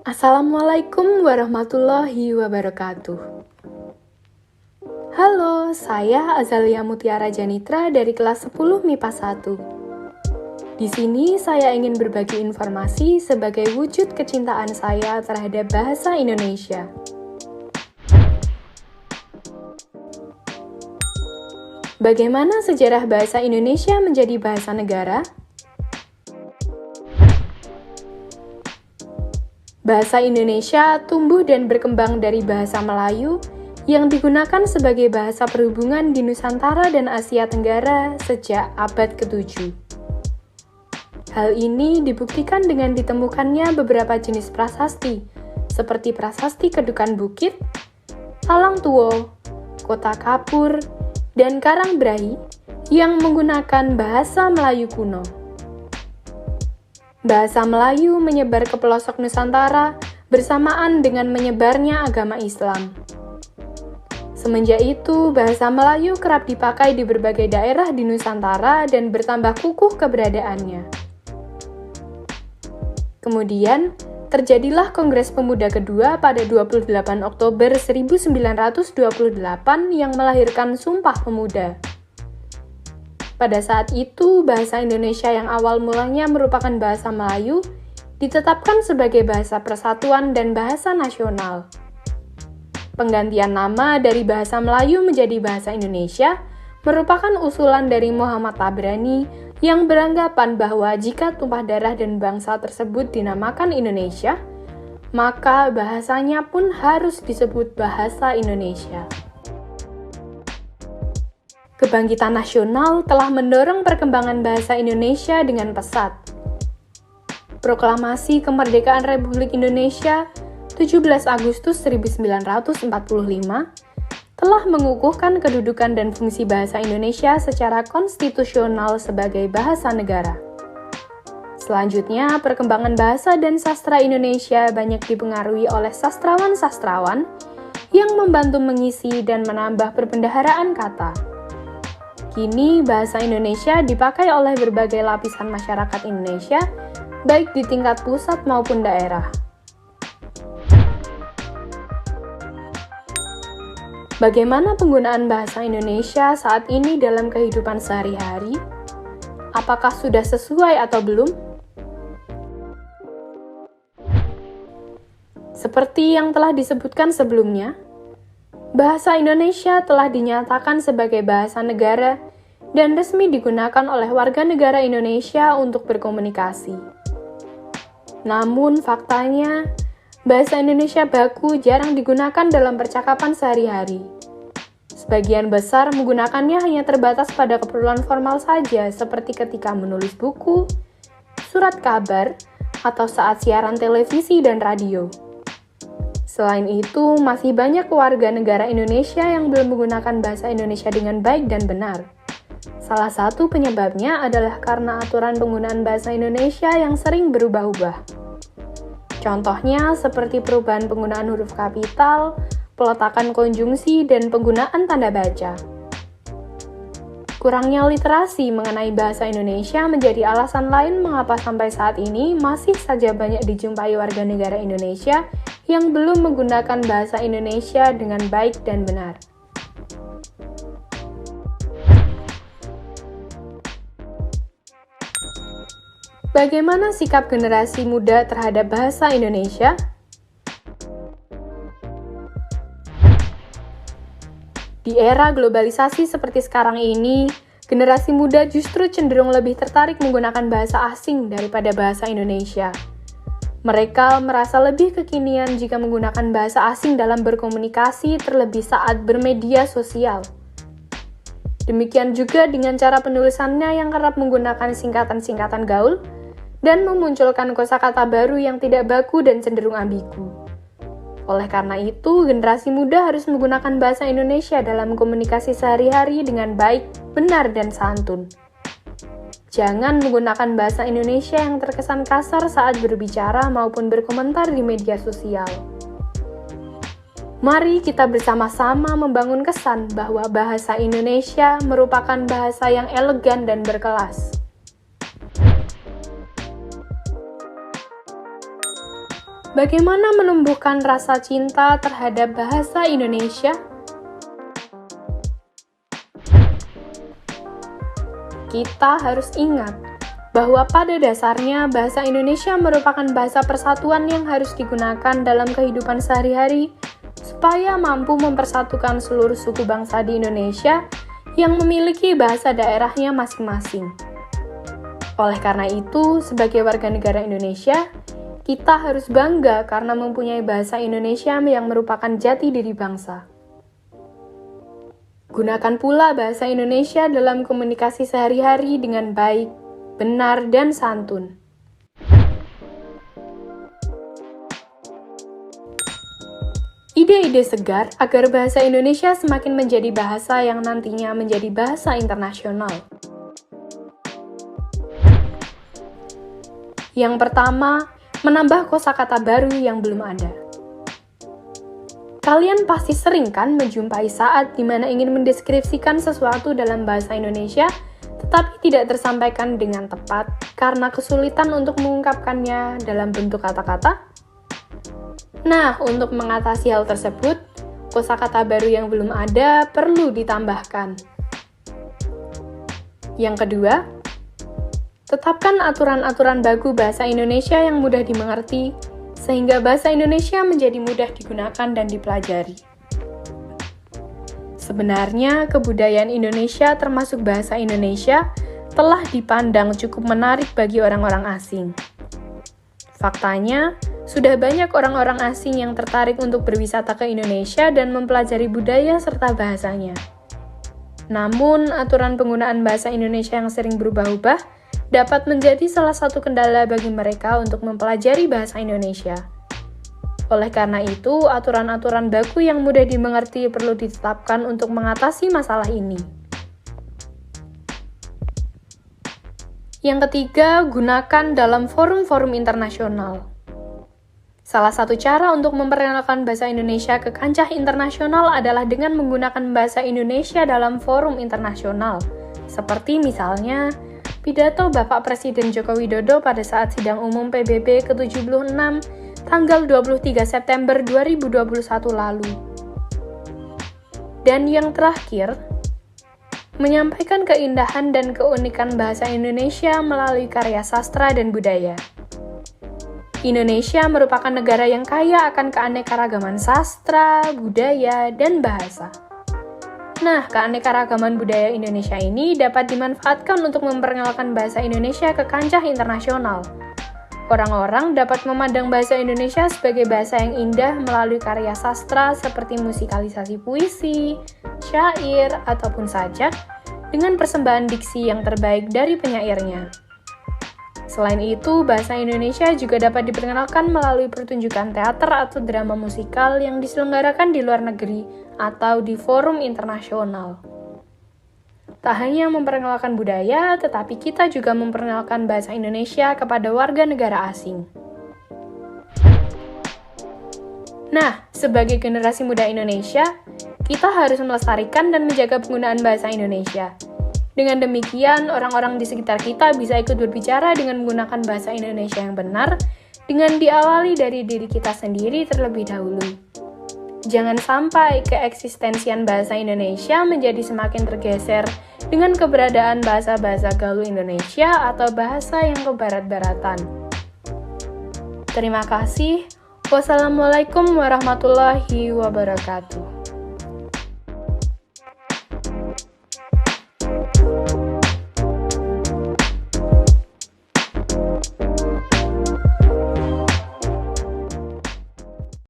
Assalamualaikum warahmatullahi wabarakatuh. Halo, saya Azalia Mutiara Janitra dari kelas 10 MIPA 1. Di sini saya ingin berbagi informasi sebagai wujud kecintaan saya terhadap bahasa Indonesia. Bagaimana sejarah bahasa Indonesia menjadi bahasa negara? Bahasa Indonesia tumbuh dan berkembang dari bahasa Melayu yang digunakan sebagai bahasa perhubungan di Nusantara dan Asia Tenggara sejak abad ke-7. Hal ini dibuktikan dengan ditemukannya beberapa jenis prasasti, seperti prasasti Kedukan Bukit, Talang Tuo, Kota Kapur, dan Karangbrahi yang menggunakan bahasa Melayu kuno. Bahasa Melayu menyebar ke pelosok Nusantara bersamaan dengan menyebarnya agama Islam. Semenjak itu, bahasa Melayu kerap dipakai di berbagai daerah di Nusantara dan bertambah kukuh keberadaannya. Kemudian, terjadilah Kongres Pemuda kedua pada 28 Oktober 1928 yang melahirkan Sumpah Pemuda. Pada saat itu, bahasa Indonesia yang awal mulanya merupakan bahasa Melayu ditetapkan sebagai bahasa persatuan dan bahasa nasional. Penggantian nama dari bahasa Melayu menjadi bahasa Indonesia merupakan usulan dari Muhammad Tabrani yang beranggapan bahwa jika tumpah darah dan bangsa tersebut dinamakan Indonesia, maka bahasanya pun harus disebut bahasa Indonesia. Kebangkitan nasional telah mendorong perkembangan bahasa Indonesia dengan pesat. Proklamasi Kemerdekaan Republik Indonesia 17 Agustus 1945 telah mengukuhkan kedudukan dan fungsi bahasa Indonesia secara konstitusional sebagai bahasa negara. Selanjutnya, perkembangan bahasa dan sastra Indonesia banyak dipengaruhi oleh sastrawan-sastrawan yang membantu mengisi dan menambah perbendaharaan kata. Kini, bahasa Indonesia dipakai oleh berbagai lapisan masyarakat Indonesia, baik di tingkat pusat maupun daerah. Bagaimana penggunaan bahasa Indonesia saat ini dalam kehidupan sehari-hari? Apakah sudah sesuai atau belum? Seperti yang telah disebutkan sebelumnya, bahasa Indonesia telah dinyatakan sebagai bahasa negara dan resmi digunakan oleh warga negara Indonesia untuk berkomunikasi. Namun faktanya, bahasa Indonesia baku jarang digunakan dalam percakapan sehari-hari. Sebagian besar menggunakannya hanya terbatas pada keperluan formal saja, seperti ketika menulis buku, surat kabar, atau saat siaran televisi dan radio. Selain itu, masih banyak warga negara Indonesia yang belum menggunakan bahasa Indonesia dengan baik dan benar. Salah satu penyebabnya adalah karena aturan penggunaan bahasa Indonesia yang sering berubah-ubah. Contohnya seperti perubahan penggunaan huruf kapital, peletakan konjungsi, dan penggunaan tanda baca. Kurangnya literasi mengenai bahasa Indonesia menjadi alasan lain mengapa sampai saat ini masih saja banyak dijumpai warga negara Indonesia yang belum menggunakan bahasa Indonesia dengan baik dan benar. Bagaimana sikap generasi muda terhadap bahasa Indonesia? Di era globalisasi seperti sekarang ini, generasi muda justru cenderung lebih tertarik menggunakan bahasa asing daripada bahasa Indonesia. Mereka merasa lebih kekinian jika menggunakan bahasa asing dalam berkomunikasi, terlebih saat bermedia sosial. Demikian juga dengan cara penulisannya yang kerap menggunakan singkatan-singkatan gaul dan memunculkan kosakata baru yang tidak baku dan cenderung ambigu. Oleh karena itu, generasi muda harus menggunakan bahasa Indonesia dalam komunikasi sehari-hari dengan baik, benar, dan santun. Jangan menggunakan bahasa Indonesia yang terkesan kasar saat berbicara maupun berkomentar di media sosial. Mari kita bersama-sama membangun kesan bahwa bahasa Indonesia merupakan bahasa yang elegan dan berkelas. Bagaimana menumbuhkan rasa cinta terhadap bahasa Indonesia? Kita harus ingat bahwa pada dasarnya bahasa Indonesia merupakan bahasa persatuan yang harus digunakan dalam kehidupan sehari-hari supaya mampu mempersatukan seluruh suku bangsa di Indonesia yang memiliki bahasa daerahnya masing-masing. Oleh karena itu, sebagai warga negara Indonesia, kita harus bangga karena mempunyai bahasa Indonesia yang merupakan jati diri bangsa. Gunakan pula bahasa Indonesia dalam komunikasi sehari-hari dengan baik, benar, dan santun. Ide-ide segar agar bahasa Indonesia semakin menjadi bahasa yang nantinya menjadi bahasa internasional. Yang pertama, menambah kosakata baru yang belum ada. Kalian pasti sering kan menjumpai saat di mana ingin mendeskripsikan sesuatu dalam bahasa Indonesia, tetapi tidak tersampaikan dengan tepat karena kesulitan untuk mengungkapkannya dalam bentuk kata-kata? Nah, untuk mengatasi hal tersebut, kosakata baru yang belum ada perlu ditambahkan. Yang kedua, tetapkan aturan-aturan baku bahasa Indonesia yang mudah dimengerti, sehingga bahasa Indonesia menjadi mudah digunakan dan dipelajari. Sebenarnya, kebudayaan Indonesia termasuk bahasa Indonesia telah dipandang cukup menarik bagi orang-orang asing. Faktanya, sudah banyak orang-orang asing yang tertarik untuk berwisata ke Indonesia dan mempelajari budaya serta bahasanya. Namun, aturan penggunaan bahasa Indonesia yang sering berubah-ubah dapat menjadi salah satu kendala bagi mereka untuk mempelajari bahasa Indonesia. Oleh karena itu, aturan-aturan baku yang mudah dimengerti perlu ditetapkan untuk mengatasi masalah ini. Yang ketiga, gunakan dalam forum-forum internasional. Salah satu cara untuk memperkenalkan bahasa Indonesia ke kancah internasional adalah dengan menggunakan bahasa Indonesia dalam forum internasional, seperti misalnya pidato Bapak Presiden Joko Widodo pada saat sidang umum PBB ke-76 tanggal 23 September 2021 lalu. Dan yang terakhir, menyampaikan keindahan dan keunikan bahasa Indonesia melalui karya sastra dan budaya. Indonesia merupakan negara yang kaya akan keanekaragaman sastra, budaya, dan bahasa. Nah, keanekaragaman budaya Indonesia ini dapat dimanfaatkan untuk memperkenalkan bahasa Indonesia ke kancah internasional. Orang-orang dapat memandang bahasa Indonesia sebagai bahasa yang indah melalui karya sastra seperti musikalisasi puisi, syair, ataupun sajak dengan persembahan diksi yang terbaik dari penyairnya. Selain itu, bahasa Indonesia juga dapat diperkenalkan melalui pertunjukan teater atau drama musikal yang diselenggarakan di luar negeri atau di forum internasional. Tak hanya memperkenalkan budaya, tetapi kita juga memperkenalkan bahasa Indonesia kepada warga negara asing. Nah, sebagai generasi muda Indonesia, kita harus melestarikan dan menjaga penggunaan bahasa Indonesia. Dengan demikian, orang-orang di sekitar kita bisa ikut berbicara dengan menggunakan bahasa Indonesia yang benar, dengan diawali dari diri kita sendiri terlebih dahulu. Jangan sampai keeksistensian bahasa Indonesia menjadi semakin tergeser dengan keberadaan bahasa-bahasa gaul Indonesia atau bahasa yang kebarat-baratan. Terima kasih. Wassalamualaikum warahmatullahi wabarakatuh.